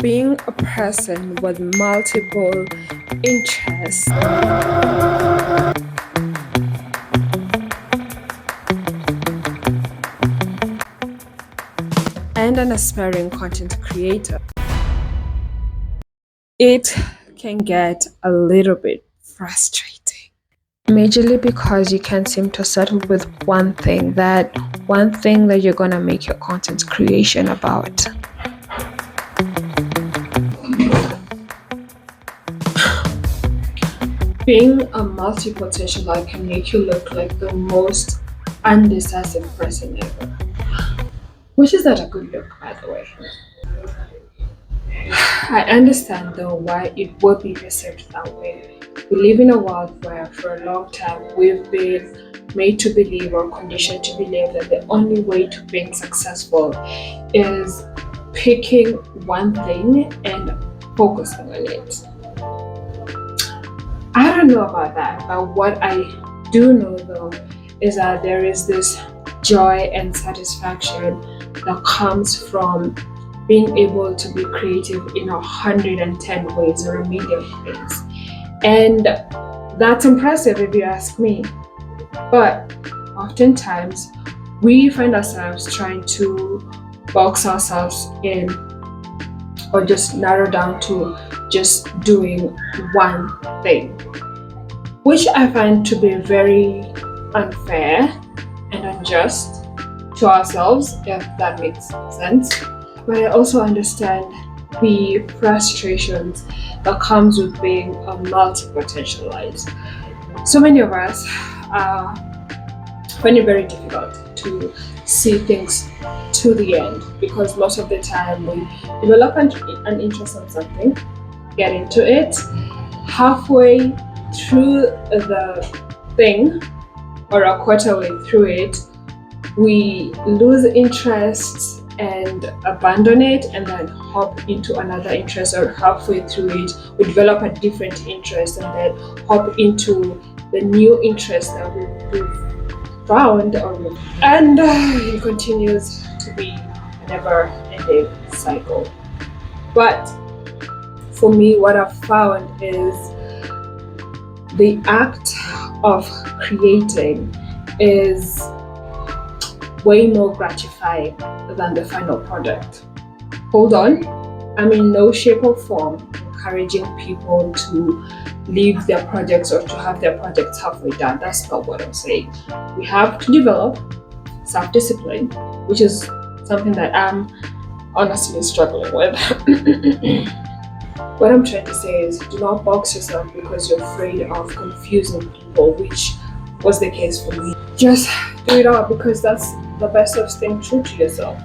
Being a person with multiple interests and an aspiring content creator, it can get a little bit frustrating. Majorly because you can't seem to settle with one thing that you're gonna make your content creation about. Being a multi-potentialite can make you look like the most undecisive person ever. Which is not a good look, by the way. I understand though why it would be perceived that way. We live in a world where for a long time we've been made to believe or conditioned to believe that the only way to being successful is picking one thing and focusing on it. I don't know about that, but what I do know though is that there is this joy and satisfaction that comes from being able to be creative in 110 ways or a million ways. And that's impressive if you ask me. But oftentimes we find ourselves trying to box ourselves in or just narrow down to just doing one thing, which I find to be very unfair and unjust to ourselves, if that makes sense. But I also understand the frustrations that comes with being a multi-potentialite. So many of us find it very difficult to see things to the end because most of the time we develop an interest in something, get into it, halfway through the thing or a quarter way through it, we lose interest and abandon it and then hop into another interest, or halfway through it we develop a different interest and then hop into the new interest that we've found, and it continues to be a never-ending cycle. But for me, what I've found is the act of creating is way more gratifying than the final product. Hold on, I'm in no shape or form encouraging people to leave their projects or to have their projects halfway done. That's not what I'm saying. We have to develop self-discipline, which is something that I'm honestly struggling with. What I'm trying to say is do not box yourself because you're afraid of confusing people, which was the case for me. Just do it all because that's the best of staying true to yourself.